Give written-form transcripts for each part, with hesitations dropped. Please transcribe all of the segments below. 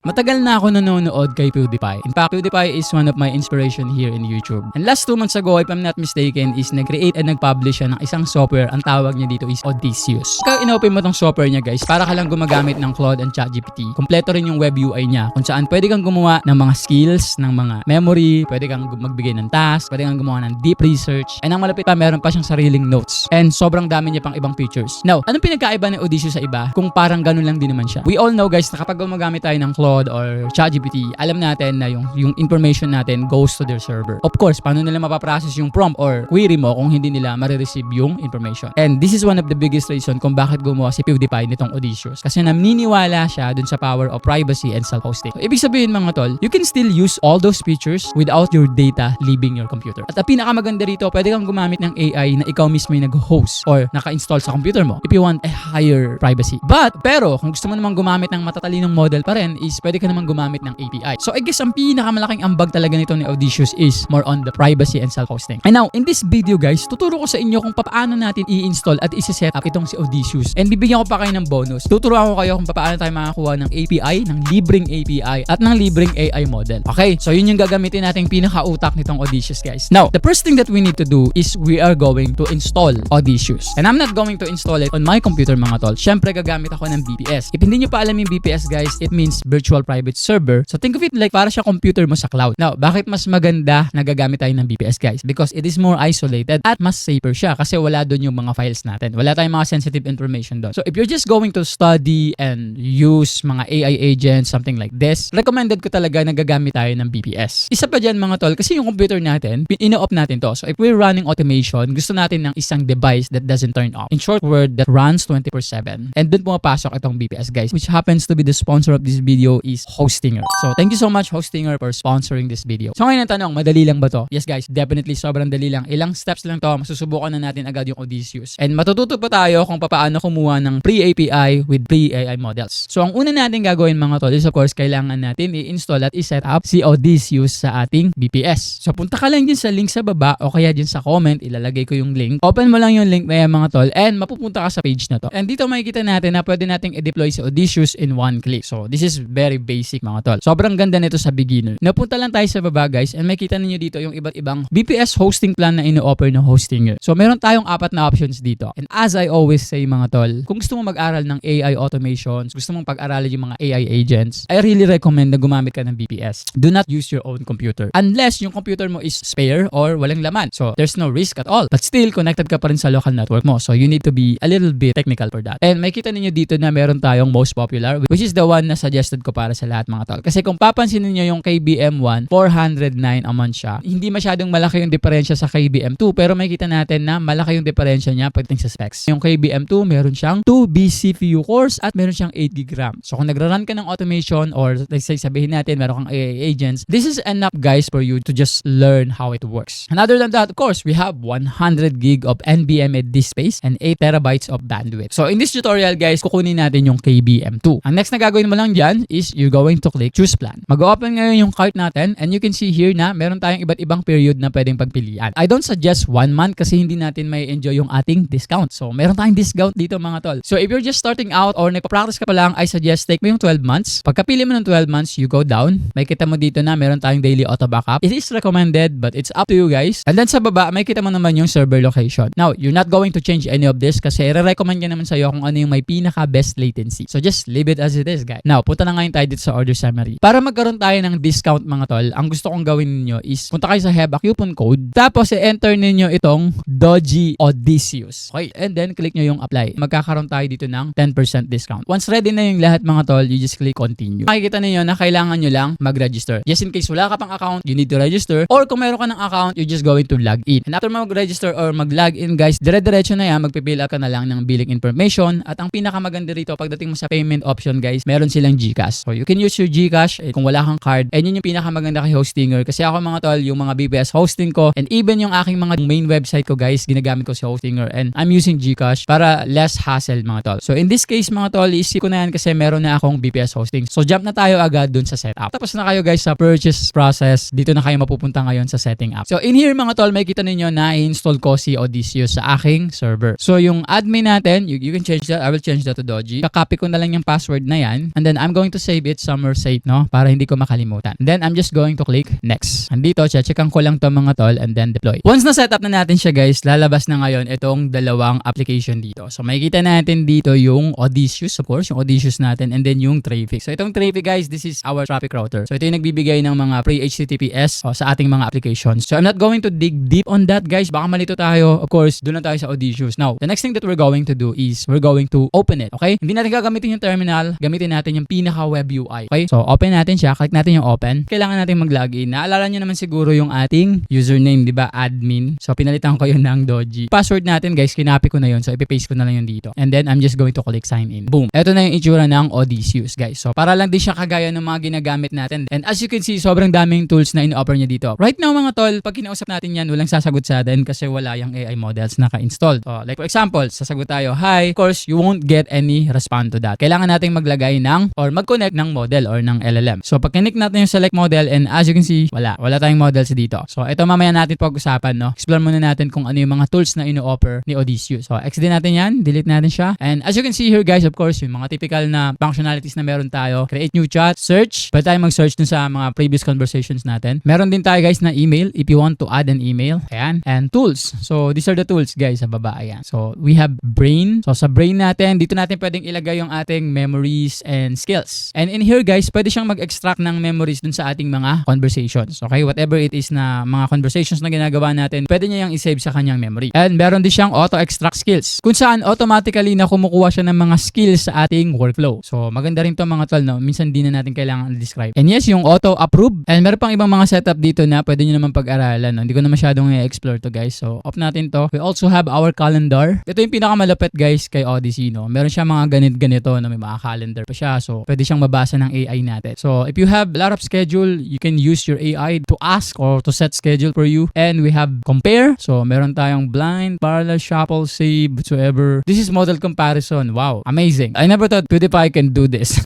Matagal na ako nanonood kay PewDiePie. In fact, PewDiePie is one of my inspiration here in YouTube. And last 2 months ago, if I'm not mistaken, is nag-create and nag-publish siya ng isang software. Ang tawag niya dito is Odysseus. Pagka in-open mo tong software niya guys, para ka lang gumagamit ng Claude and ChatGPT. Kompleto rin yung web UI niya kung saan pwede kang gumawa ng mga skills, ng mga memory, pwede kang magbigay ng task, pwede kang gumawa ng deep research. And ang malapit pa, meron pa siyang sariling notes. And sobrang dami niya pang ibang features. Now, anong pinagkaiba ng Odysseus sa iba kung parang ganun lang din naman siya? We all know guys na kapag gumagamit tayo ng Claude or ChatGPT, alam natin na yung information natin goes to their server. Of course, paano nila mapaprocess yung prompt or query mo kung hindi nila marireceive yung information. And this is one of the biggest reason kung bakit gumawa si PewDiePie nitong Odysseus. Kasi naniniwala siya dun sa power of privacy and self-hosting. So, ibig sabihin mga tol, you can still use all those features without your data leaving your computer. At ang pinakamaganda rito, pwede kang gumamit ng AI na ikaw mismo yung nag-host or naka-install sa computer mo if you want a higher privacy. Pero, kung gusto mo namang gumamit ng matatalinong model pa rin, is pwede ka namang gumamit ng API. So, I guess ang pinakamalaking ambag talaga nito ni Odysseus is more on the privacy and self-hosting. And now, in this video guys, tuturo ko sa inyo kung paano natin i-install at i-set up itong si Odysseus. And bibigyan ko pa kayo ng bonus. Tuturuan ko kayo kung paano tayo makakuha ng API, ng libreng API, at ng libreng AI model. Okay? So, yun yung gagamitin nating pinaka-utak nitong Odysseus guys. Now, the first thing that we need to do is we are going to install Odysseus. And I'm not going to install it on my computer mga tol. Syempre, gagamit ako ng VPS. If hindi nyo pa alam yung VPS guys, it means Virtual Private Server. So, think of it like para siya computer mo sa cloud. Now, bakit mas maganda na gagamit tayo ng VPS guys? Because it is more isolated at mas safer siya kasi wala doon yung mga files natin. Wala tayong mga sensitive information doon. So, if you're just going to study and use mga AI agents, something like this, recommended ko talaga na gagamit tayo ng VPS. Isa pa dyan mga tol, kasi yung computer natin, ino-off natin to. So, if we're running automation, gusto natin ng isang device that doesn't turn off. In short word, that runs 24/7. And doon pumapasok itong VPS guys, which happens to be the sponsor of this video is Hostinger. So, thank you so much Hostinger for sponsoring this video. So, ngayon ang tanong, madali lang ba to? Yes guys, definitely sobrang dali lang. Ilang steps lang to, masusubukan na natin agad yung Odysseus. And matututo pa tayo kung paano kumuha ng pre-API with pre-AI models. So, ang una natin gagawin mga tol is of course, kailangan natin i-install at i-set up si Odysseus sa ating VPS. So, punta ka lang dyan sa link sa baba o kaya dyan sa comment, ilalagay ko yung link. Open mo lang yung link na yan mga tol and mapupunta ka sa page na to. And dito makikita natin na pwede nating i-deploy si Odysseus in one click. So, this is very basic mga tol. Sobrang ganda nito sa beginner. Napunta lang tayo sa baba guys and makita ninyo dito yung iba't ibang VPS hosting plan na ino-offer ng Hostinger. So, meron tayong 4 na options dito. And as I always say mga tol, kung gusto mo mag-aral ng AI automations, gusto mong pag-aralan yung mga AI agents, I really recommend na gumamit ka ng VPS. Do not use your own computer. Unless yung computer mo is spare or walang laman. So, there's no risk at all. But still, connected ka pa rin sa local network mo. So, you need to be a little bit technical for that. And makita ninyo dito na meron tayong most popular, which is the one na suggested ko para sa lahat mga tol. Kasi kung papansin niyo yung KBM1, 409 a month siya. Hindi masyadong malaki yung diferensya sa KBM2, pero makita natin na malaki yung diferensya niya pagdating sa specs. Yung KBM2, meron siyang 2 vCPU cores at meron siyang 8 GB RAM. So, kung nagra-run ka ng automation or let's say sabihin natin meron kang AI agents, this is enough guys for you to just learn how it works. And other than that, of course, we have 100 GB of NVMe disk space and 8 terabytes of bandwidth. So, in this tutorial guys, kukunin natin yung KBM2. Ang next na gagawin mo lang dyan is you're going to click choose plan. Mag-open ngayon yung cart natin and you can see here na meron tayong iba't ibang period na pwedeng pagpilian. I don't suggest 1 month kasi hindi natin may enjoy yung ating discount. So, meron tayong discount dito mga tol. So, if you're just starting out or nagpa-practice ka pa lang, I suggest take mo yung 12 months. Pagkapili mo ng 12 months, you go down. May kita mo dito na meron tayong daily auto backup. It is recommended but it's up to you guys. And then sa baba, may kita mo naman yung server location. Now, you're not going to change any of this kasi i-recommend niya naman sa'yo kung ano yung may pinaka-best latency. So, just leave it as it is guys. Now, punta na ngayon tayo dito sa order summary. Para magkaroon tayo ng discount mga tol, ang gusto kong gawin ninyo is punta kayo sa HEBA coupon code tapos i-enter ninyo itong Doji Odysseus. Okay, and then click nyo yung apply. Magkakaroon tayo dito ng 10% discount. Once ready na yung lahat mga tol, you just click continue. Makikita ninyo na kailangan nyo lang mag-register. Just in case wala ka pang account, you need to register. Or kung meron ka ng account, you're just going to log in. And after mag-register or mag-log in guys, dire-diretso na yan, magpipill up ka na lang ng billing information. At ang pinakamaganda rito, pagdating mo sa payment option guys, meron silang GCash. So you can use your GCash kung wala kang card. And yun yung pinakamaganda kay Hostinger. Kasi ako mga tol, yung mga BPS hosting ko and even yung aking mga main website ko guys, ginagamit ko si Hostinger. And I'm using GCash para less hassle mga tol. So in this case mga tol, isip ko na yan kasi meron na akong BPS hosting. So jump na tayo agad dun sa setup. Tapos na kayo guys sa purchase process. Dito na kayo mapupunta ngayon sa setting up. So in here mga tol, may kita ninyo na i-install ko si Odysseus sa aking server. So yung admin natin, you can change that. I will change that to Doji. Kakopy ko na lang yung password na yan. And then I'm going to save it somewhere safe, no? Para hindi ko makalimutan. And then I'm just going to click next. Andito, checkan ko lang to mga tol and then deploy. Once na setup na natin siya guys, lalabas na ngayon itong dalawang application dito. So makikita natin dito yung Odysseus, of course, yung Odysseus natin and then yung Traffic. So itong Traffic guys, this is our traffic router. So ito yung nagbibigay ng mga pre-HTTPS sa ating mga applications. So I'm not going to dig deep on that guys. Baka malito tayo. Of course, doon lang tayo sa Odysseus. Now, the next thing that we're going to do is we're going to open it. Okay? Hindi natin gagamitin yung terminal. Gamitin natin yung pinaka web UI. Okay? So open natin siya. Click natin yung open. Kailangan natin mag-login. Naalala nyo naman siguro yung ating username, di ba? Admin. So pinalitan ko yun ng Doji. Password natin guys, kinopy ko na yun. So ipipaste ko na lang yun dito. And then I'm just going to click sign in. Boom. Ito na yung itsura ng Odysseus guys. So para lang din siya kagaya ng mga ginagamit natin. And as you can see, sobrang daming tools na in-offer niya dito. Right now mga tol, pag kinausap natin yan, walang sasagot sa atin kasi wala yung AI models naka-installed. So, like for example, sasagot tayo, hi. Of course, you won't get any respond to that. Kailangan nating maglagay ng or mag-connect ng model or ng LLM. So pag connect natin yung select model and as you can see, wala tayong models dito. So ito mamaya natin pag-usapan, no? Explore muna natin kung ano yung mga tools na ino-offer ni Odysseus. So exit natin yan, delete natin siya. And as you can see here guys, of course, yung mga typical na functionalities na meron tayo. Create new chat, search. Pwede tayo mag-search dun sa mga previous conversations natin. Meron din tayo guys na email if you want to add an email. Ayan. And tools. So these are the tools guys sa baba. Ayan. So we have brain. So sa brain natin, dito natin pwedeng ilagay yung ating memories and skills. And in here guys, pwede siyang mag-extract ng memories dun sa ating mga conversations. Okay? Whatever it is na mga conversations na ginagawa natin, pwede niya yung isave sa kanyang memory. And meron din siyang auto-extract skills. Kung saan automatically na kumukuha siya ng mga skills sa ating workflow. So maganda rin to mga tol, no? Minsan di na natin kailangan i-describe. And yes, yung auto-approve. And meron pang ibang mga setup dito na pwede nyo naman pag-aralan. No? Hindi ko na masyadong i-explore to guys. So off natin to. We also have our calendar. Ito yung pinakamalapit guys kay Odyssey. No? Meron siya mga ganito na may mga calendar pa siya. So pwede siyang mabasa ng AI natin. So if you have a lot of schedule, you can use your AI to ask or to set schedule for you. And we have compare. So meron tayong blind, parallel, shuffle, save, whatsoever. This is model comparison. Wow. Amazing. I never thought PewDiePie can do this.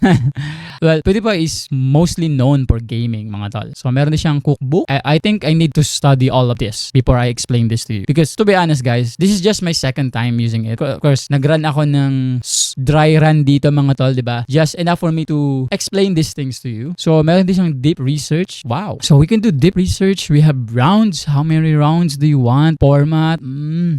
Well, PewDiePie is mostly known for gaming mga tol. So meron din siyang cookbook. I think I need to study all of this before I explain this to you. Because to be honest guys, this is just my second time using it. Of course, nag-run ako ng dry run dito mga tol, diba? Just enough for me to explain these things to you. So meron din siyang deep research. Wow. So we can do deep research. We have rounds. How many rounds do you want? Format.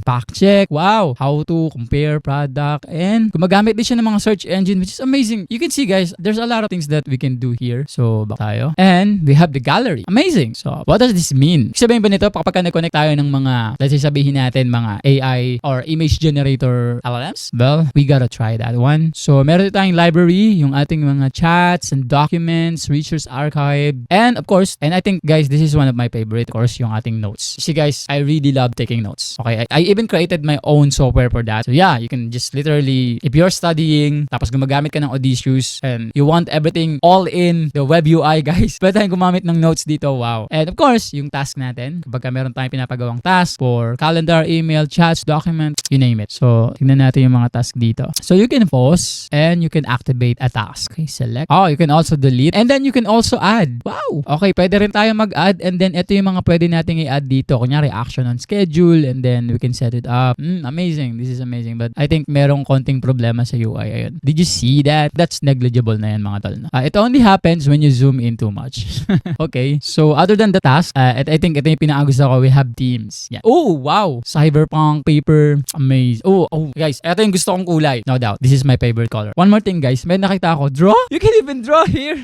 Fact check. Wow. How to compare product. And gumagamit din siya ng mga search engine which is amazing. You can see guys, there's a lot of things that we can do here. So back tayo. And we have the gallery. Amazing. So what does this mean? Sabihin ba nito kapag na-connect tayo ng mga, let's say sabihin natin mga AI or image generator LLMs? Well, we gotta try that one. So meron tayong library, yung ating mga chats and documents, research archive, and of course, and I think guys, this is one of my favorite, of course, yung ating notes. See guys, I really love taking notes. Okay, I even created my own software for that. So yeah, you can just literally, if you're studying, tapos gumagamit ka ng Odysseus, and you want everything all in the web UI guys, pwede tayong gumamit ng notes dito. Wow. And of course, yung task natin, kapag meron tayong pinapagawang task for calendar, email, chats, document, you name it. So, tignan natin yung mga task dito. So, you can pause and you can activate a task. Okay, select. Oh, you can also delete. And then you can also add. Wow. Okay, pwede rin tayo mag-add and then ito yung mga pwede nating i-add dito. Kunyari, action on schedule and then we can set it up. Amazing. This is amazing. But I think merong konting problema sa UI. Ayun. Did you see that? That's negligible na yan mga tol. It only happens when you zoom in too much. Okay. So, other than the task, I think ito yung pinakagusto ko. We have teams. Yeah. Oh, wow. Cyberpunk paper. Amazing. Oh, guys. Ito yung gusto kong kulay. No doubt. This is my favorite color. One more thing, guys. May nakita ako. Draw? You can even draw here.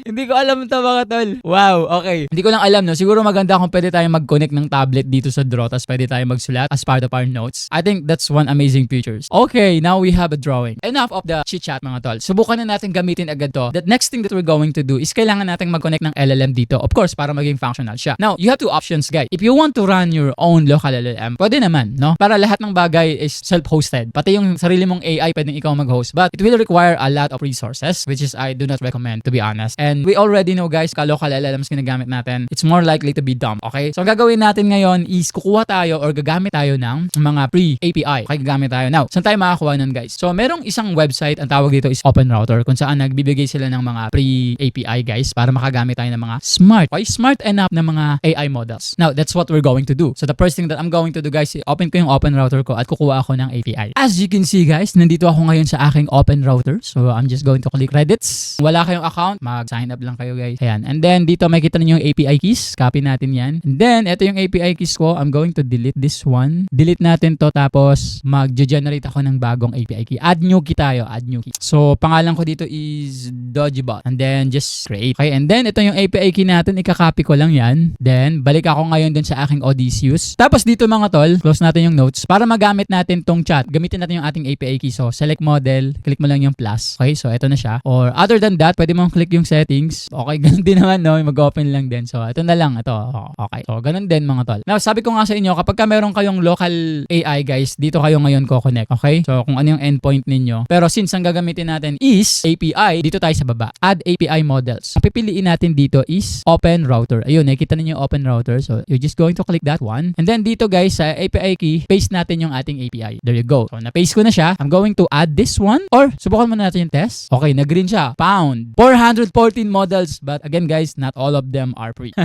Hindi ko alam ito mga tol. Wow. Okay. Hindi ko lang alam, no? Siguro maganda kung pwede tayo mag-connect ng tablet dito sa draw tapos pwede tayo magsulat as part of our notes. I think that's one amazing features. Okay. Now we have a drawing. Enough of the chit-chat mga tol. Subukan na natin gamitin agad to. The next thing that we're going to do is kailangan natin mag-connect ng LLM dito. Of course, para maging functional siya. Now, you have two options, guys. If you want to run your own local LLM, pwede naman, no? Para lahat ng bagay is self-hosted. Pati yung sarili mong AI, pwedeng ikaw mag-host. But it will require a lot of resources, which is I do not recommend, to be honest. And we already know, guys, ka-local LLMs ginagamit natin, it's more likely to be dumb, okay? So, ang gagawin natin ngayon is kukuha tayo or gagamit tayo ng mga pre-API. Okay, gagamit tayo. Now, saan tayo makakuha nun, guys? So, merong isang website, ang tawag dito is OpenRouter, kung saan nagbibigay sila ng mga pre-API, guys, para makagamit tayo ng mga smart enough na mga AI models. Now, that's what we're going to do. So, the first thing that I'm going to do, guys, open ko yung OpenRouter ko at kukuha ako ng API. As you can see, guys, nandito ako ngayon sa aking OpenRouter. So, I'm just going to click Reddit. gets. Wala kayong account, mag-sign up lang kayo guys. Ayan. And then dito makikita niyo yung API keys. Copy natin yan. And then ito yung API keys ko. I'm going to delete this one. Delete natin to tapos mag-generate ako ng bagong API key. Add new key tayo. Add new key. So pangalan ko dito is Dodgebot. And then just create. Okay. And then ito yung API key natin. Ika-copy ko lang yan. Then balik ako ngayon dun sa aking Odysseus. Tapos dito mga tol, close natin yung notes. Para magamit natin tong chat, gamitin natin yung ating API key. So select model, click mo lang yung plus. Okay. So ito na siya. Or other than that, pwede mong click yung settings. Okay. Ganun din naman no. Mag-open lang din. So ito na lang. Ito. Okay. So ganun din mga tol. Now sabi ko nga sa inyo, kapag ka meron kayong local AI guys, dito kayo ngayon ko-connect. Okay. So kung ano yung endpoint ninyo. Pero since ang gagamitin natin is API, dito tayo sa baba. Add API models. Ang pipiliin natin dito is open router. Ayun, nakikita niyo yung open router. So you're just going to click that one. And then dito guys, sa API key, paste natin yung ating API. There you go. So na-paste ko na siya. I'm going to add this one. Or subukan muna natin yung test. Okay, nag-green siya. Found 414 models. But again guys, not all of them are free.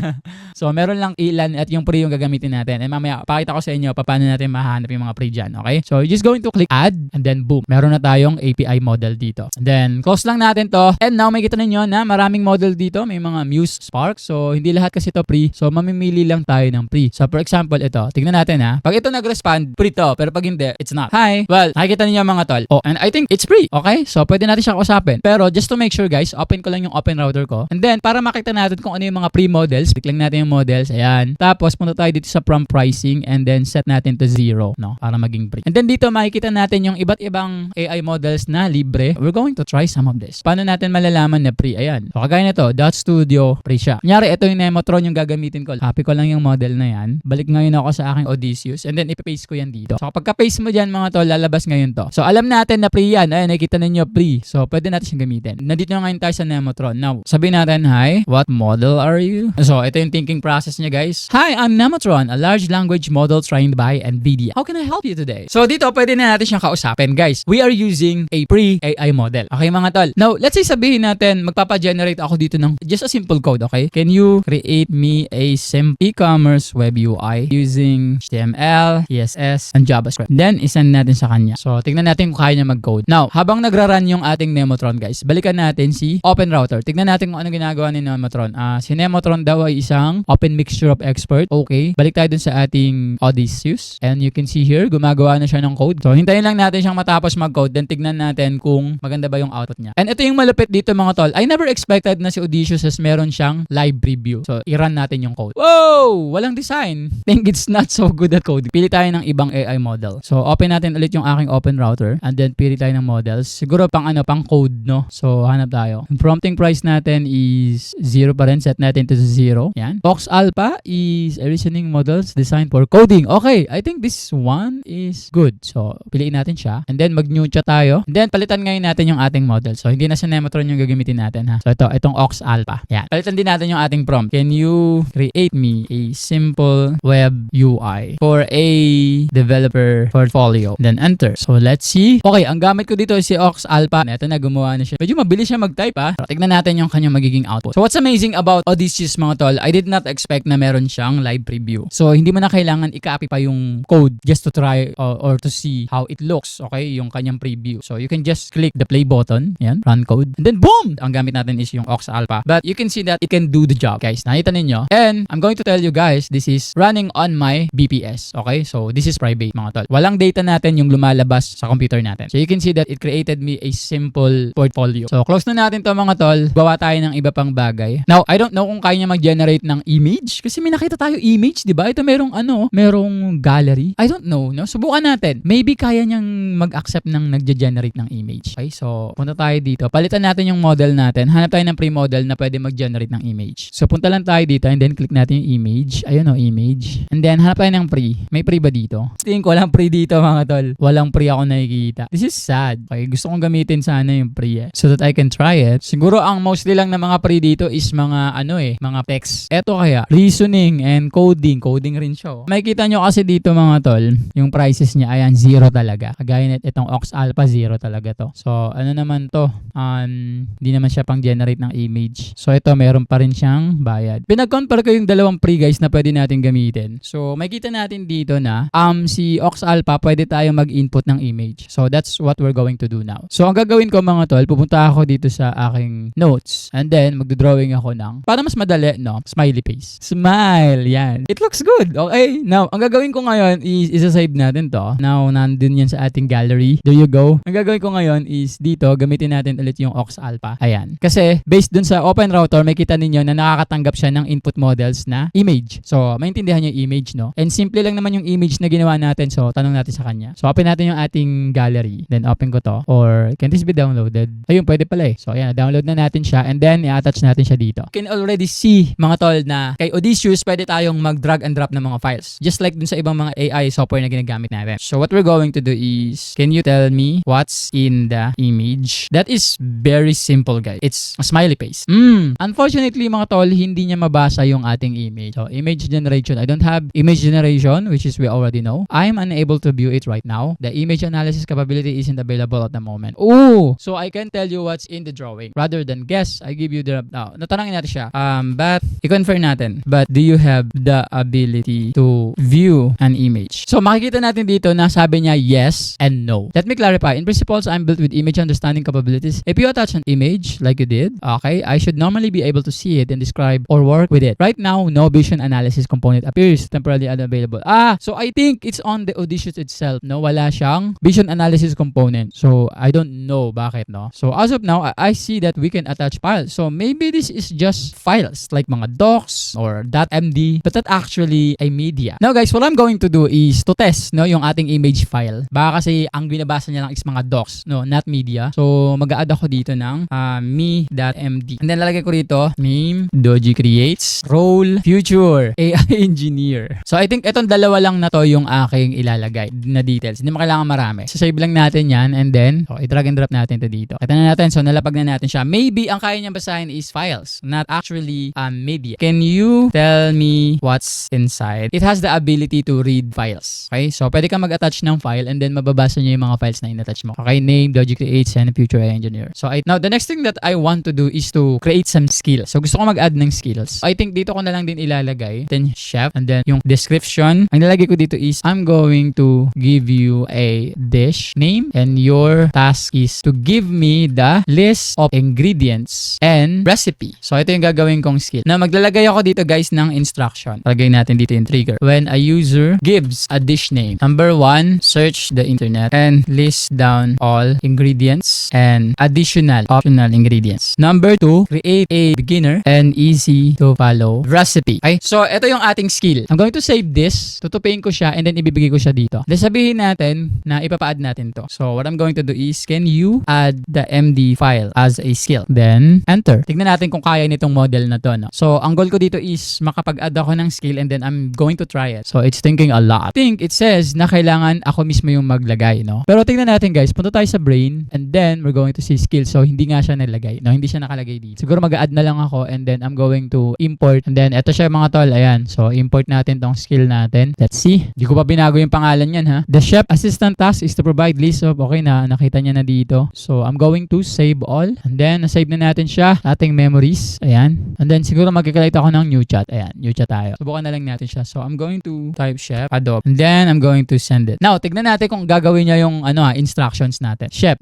So meron lang ilan at yung free yung gagamitin natin. And mamaya, pakita ko sa inyo paano natin mahanap yung mga free dyan. Okay? So you're just going to click add and then boom. Meron na tayong API model dito. And then close lang natin to. And now makikita ninyo na maraming model dito. May mga Muse, Spark. So hindi lahat kasi to free. So mamimili lang tayo ng free. So for example, ito. Tignan natin ha. Pag ito nag-respond, free to. Pero pag hindi, it's not. Hi. Well, nakikita ninyo mga tol. Oh, and I think it's free. Okay? So pwede natin siya kausapin. Pero just to make sure guys, open ko lang yung open router ko. And then para makita natin kung ano yung mga free models, click lang natin yung models. Ayan. Tapos punta tayo dito sa prompt pricing and then set natin to 0, no? Para maging free. And then dito makikita natin yung iba't ibang AI models na libre. We're going to try some of this. Paano natin malalaman na free? Ayan. So kagaya nito, Dot Studio, free siya. Kunyari, ito yung Nemotron yung gagamitin ko. Copy ko lang yung model na yan. Balik ngayon ako sa aking Odysseus and then ipapaste ko yan dito. So kapag ka-paste mo dyan mga tol, lalabas ngayon to. So alam natin na free yan. Ayan, nakikita ninyo free. So pwede natin siyang gamitin. Nandito na ngayon tayo sa Nemotron. Now, sabihin natin, hi, what model are you? So ito yung thinking process niya guys. Hi, I'm Nemotron, a large language model trained by NVIDIA. How can I help you today? So dito, pwede na natin siyang kausapin guys. We are using a free AI model. Okay mga tol. Now, let's say sabihin natin, magpapa-generate ako dito ng just a simple code, okay? Can you create me a simple e-commerce web UI using HTML, CSS, and JavaScript? Then, isend natin sa kanya. So, tignan natin kung kaya niya mag-code. Now, habang nagra-run yung ating Nemotron, guys, balikan natin si Open Router. Tignan natin kung ano ginagawa ni Nemotron. Si Nemotron daw ay isang open mixture of expert. Okay. Balik tayo dun sa ating Odysseus. And you can see here, gumagawa na siya ng code. So, hintayin lang natin siyang matapos mag-code. Then, tignan natin kung maganda ba yung output niya. And ito yung malupit dito mga tol. I never expected na si Odysseus meron siyang live preview. So, i-run natin yung code. Whoa! Walang design. Think it's not so good at code. Pili tayo ng ibang AI model. So, open natin ulit yung aking open router. And then, pili tayo ng models. Siguro pang code, no? So, hanap tayo. Yung prompting price natin is 0 pa rin. Set natin to 0. Yan. Vox Alpha is a reasoning models designed for coding. Okay. I think this one is good. So, piliin natin siya. And then, mag-new chat tayo. And then, palitan ngayon natin yung ating model. So, hindi na sa Nemotron yung gagamitin natin, ha? So, itong Vox Alpha. Yan. Palitan din natin yung ating prompt. Can you create me a simple web UI for a developer portfolio? Then, enter. So, let's see. Okay, ang gamit ko dito is si Vox Alpha. Ito na, gumawa na siya. Medyo mabilis siya mag-type, ha? So, tignan natin yung kanyang magiging output. So, what's amazing about Odysseus, mga tol, I did not expect na meron siyang live preview. So, hindi mo na kailangan i-copy pa yung code just to try or to see how it looks, okay? Yung kanyang preview. So, you can just click the play button. Yan, run code. And then, boom! Ang gamit natin is yung Vox Alpha. But you can see that it can do the job, guys. Nakita ninyo. And I'm going to tell you guys, this is running on my BPS. Okay? So, this is private, mga tol. Walang data natin yung lumalabas sa computer natin. So, you can see that it created me a simple portfolio. So, close na natin to mga tol. Gawa tayo ng iba pang bagay. Now, I don't know kung kaya niya mag-generate ng image. Kasi may nakita tayo image, di ba? Ito merong gallery. I don't know, no? Subukan natin. Maybe kaya niyang mag-accept ng nag-generate ng image. Okay? So, punta tayo dito. Palitan natin yung model natin. Hanap tayo ng pre-model na pwede mag-generate ng image. So, punta lang tayo dito and then click natin yung image. Ayun o, image. And then, hanap tayo ng pre. May pre ba dito? Tingin ko, walang pre dito mga tol. Walang pre ako nakikita. This is sad. Okay, gusto kong gamitin sana yung pre so that I can try it. Siguro, ang mostly lang na mga pre dito is mga mga text. Eto kaya, reasoning and coding. Coding rin siya. Makikita nyo kasi dito mga tol, yung prices niya, ayan, 0 talaga. Kagaya net, itong Vox Alpha, 0 talaga to. So, ano naman to? Hindi naman siya pang generate ng image. So, ito, meron pa rin siyang bayad. Pinag-compare ko yung dalawang pre guys na pwede natin gamitin. So, makikita natin dito na si Vox Alpha, pwede tayo mag-input ng image. So, that's what we're going to do now. So, ang gagawin ko mga tol, pupunta ako dito sa aking notes. And then, magdodrawing ako ng, para mas madali, no? Smiley face. Smile, yan. It looks good. Okay, now, ang gagawin ko ngayon is, isa-save natin to. Now, nandun yan sa ating gallery. There you go. Ang gagawin ko ngayon is, dito, gamitin natin ulit yung Aux Alpha. Ayan. Kasi, based dun sa Open Router, may kita ninyo na nakakatanggap siya ng input models na image. So, maintindihan yung image, no? And simple lang naman yung image na ginawa natin. So, tanong natin sa kanya. So, open natin yung ating gallery. Then, open ko to. Or, can this be downloaded? Ayun, pwede pala eh. So, ayan, download na natin siya. And then, i-attach natin siya dito. You can already see, mga tol, na kay Odysseus, pwede tayong mag-drag and drop ng mga files. Just like dun sa ibang mga AI software na ginagamit natin. So, what we're going to do is, can you tell me what's in the image? That is very simple, guys. It's a smiley face. Unfortunately, mga tol, hindi niya mabasa yung ating image. So, image generation. I don't have image generation, which is we already know. I'm unable to view it right now. The image analysis capability isn't available at the moment. Oh! So, I can tell you what's in the drawing. Rather than guess, I give you the... Now, natanangin natin siya. But, i-confirm natin. But, do you have the ability to view an image? So, makikita natin dito na sabi niya yes and no. Let me clarify. In principles, I'm built with image understanding capabilities. If you attach an image like you did, okay, I should normally be able to see it and describe or work with it. Right now, no vision analysis component appears temporarily unavailable. So I think it's on the Odysseus itself, no? Wala siyang vision analysis component. So I don't know bakit, no? So as of now, I see that we can attach files. So maybe this is just files like mga docs or .md, but that actually a media. Now guys, what I'm going to do is to test, no, yung ating image file. Baka kasi ang binabasa niya lang is mga docs, no, not media. So mag-a-add ako dito ng me.md. And then lalagay ko dito name, Doji creates, role, future, AI engineer. So I think etong dalawa lang na to yung aking ilalagay na details. Hindi mo kailangan marami. So save lang natin yan and then i-drag and drop natin to dito. Kita na natin. So nalapag na natin siya. Maybe ang kaya niyang basahin is files, not actually media. Can you tell me what's inside? It has the ability to read files. Okay? So pwede kang mag-attach ng file and then mababasa niya yung mga files na in-attach mo. Okay? Name, Doji creates, and future AI engineer. So now the next thing that I want to do is to create some skills. So gusto ko mag-add ng skills. I think dito ko na lang din ilalagay. Then chef. And then yung description. Ang nilagay ko dito is I'm going to give you a dish name and your task is to give me the list of ingredients and recipe. So ito yung gagawin kong skill. Na maglalagay ako dito guys ng instruction. Lagay natin dito yung trigger. When a user gives a dish name. Number 1, search the internet and list down all ingredients and additional optional ingredients. Number 2, create a beginner and easy to follow recipe. Okay? So, ito yung ating skill. I'm going to save this, tutupiin ko siya, and then ibibigay ko siya dito. Then sabihin natin na ipapa-add natin to. So, what I'm going to do is, can you add the MD file as a skill? Then, enter. Tignan natin kung kaya nitong model na to. No? So, ang goal ko dito is makapag-add ako ng skill and then I'm going to try it. So, it's thinking a lot. I think it says na kailangan ako mismo yung maglagay. No? Pero tignan natin guys, punta tayo sa brain and then we're going to see skill. So, hindi nga siya nalagay. No? Hindi siya nakalagay dito. Siguro mag-add na lang ako and then I'm going to import. And then, eto siya mga tol. Ayan. So, import natin tong skill natin. Let's see. Di ko pa binago yung pangalan yan ha. The chef assistant task is to provide list of, okay na, nakita niya na dito. So, I'm going to save all. And then, nasave na natin siya. Ating memories. Ayan. And then, siguro magkikalight ako ng new chat. Ayan. New chat tayo. Subukan na lang natin siya. So, I'm going to type chef, adopt. And then, I'm going to send it. Now, tignan natin kung gagawin niya yung instructions natin. Chef.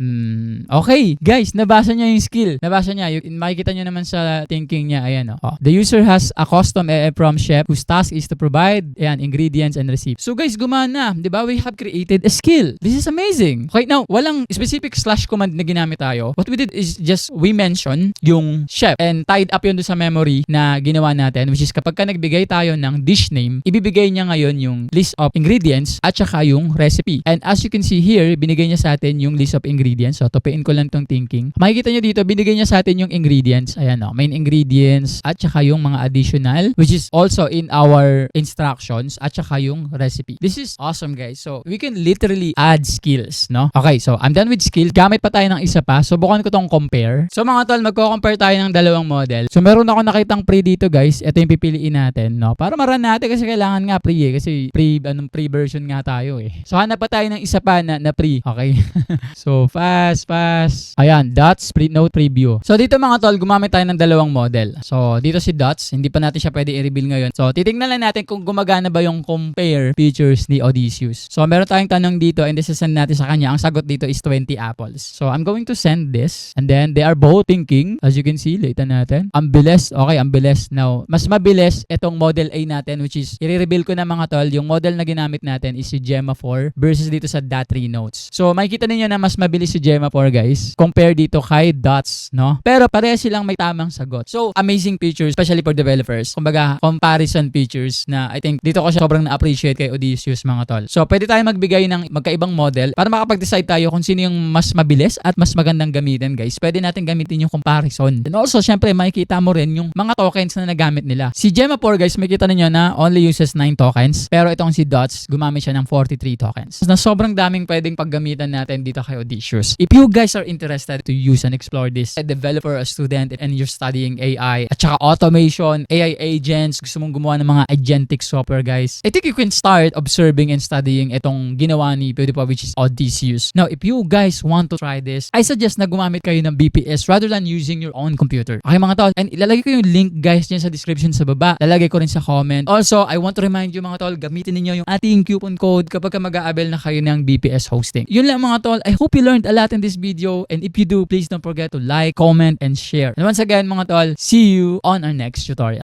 Okay. Guys, nabasa niya yung skill. Nabasa niya. Makikita niyo naman sa thinking niya. Ayan o. The user has a custom from chef whose task is to provide ingredients and recipes. So guys, gumana. Diba? We have created a skill. This is amazing. Okay, now, walang specific slash command na ginamit tayo. What we did is just we mention yung chef and tied up yun doon sa memory na ginawa natin, which is kapag ka nagbigay tayo ng dish name, ibibigay niya ngayon yung list of ingredients at saka yung recipe. And as you can see here, binigay niya sa atin yung list of ingredients. So, tupiin ko lang tong thinking. Makikita nyo dito, binigay niya sa atin yung ingredients. Ayan o, main ingredients at saka yung mga additional, which is also in our instructions at saka yung recipe. This is awesome guys. So, we can literally add skills, no? Okay, so I'm done with skill. Gamit pa tayo ng isa pa. Subukan ko tong compare. So, mga tol, magko-compare tayo ng dalawang model. So, meron ako nakitang pre dito guys. Ito yung pipiliin natin, no? Para maran natin kasi kailangan nga pre eh. Kasi pre version nga tayo eh. So, hanap pa tayo ng isa pa na pre. Okay? So, fast. Ayan, dots, note preview. So, dito mga tol, gumamit tayo ng dalawang model. So, dito si dots. Hindi pa natin siya pwede i-reveal ngayon. So, titingnan lang natin kung gumagana ba yung compare features ni Odysseus. So, meron tayong tanong dito and isasend natin sa kanya. Ang sagot dito is 20 apples. So, I'm going to send this. And then, they are both thinking. As you can see, later natin. Ang bilis. Okay, ang bilis. Now, mas mabilis itong Model A natin, which is, i-reveal ko na mga tol, yung model na ginamit natin is si Gemma 4 versus dito sa DA3 Notes. So, makikita ninyo na mas mabilis si Gemma 4, guys, compare dito kay Dots, no? Pero pareha silang may tamang sagot. So, amazing features, especially for developers. Kumbaga, comparison features na I think dito ko siya sobrang na-appreciate kay Odysseus, mga tol. So, pwede tayo magbigay ng magkaibang model para makapag-decide tayo kung sino yung mas mabilis at mas magandang gamitin, guys. Pwede natin gamitin yung comparison. And also, syempre, makikita mo rin yung mga tokens na nagamit nila. Si Gemma 4, guys, makikita ninyo na only uses 9 tokens. Pero itong si Dots, gumamit siya ng 43 tokens. Na sobrang daming pwedeng paggamitan natin dito kay Odysseus. If you guys are interested to use and explore this, a developer, a student, and you're studying AI, at saka automation, AI agents, gusto mong gumawa ng mga agentic software, guys, I think you can start observing and studying itong ginawa ni PewDiePie, which is Odysseus. Now, if you guys want to try this, I suggest na gumamit kayo ng BPS rather than using your own computer. Okay, mga tol? And ilalagay ko yung link, guys, dyan sa description sa baba. Lalagay ko rin sa comment. Also, I want to remind you, mga tol, gamitin ninyo yung ating coupon code kapag mag-a-avail na kayo ng BPS hosting. Yun lang, mga tol. I hope you learned a lot in this video, and if you do, please don't forget to like, comment, and share. And once again, mga tol, see you on our next tutorial.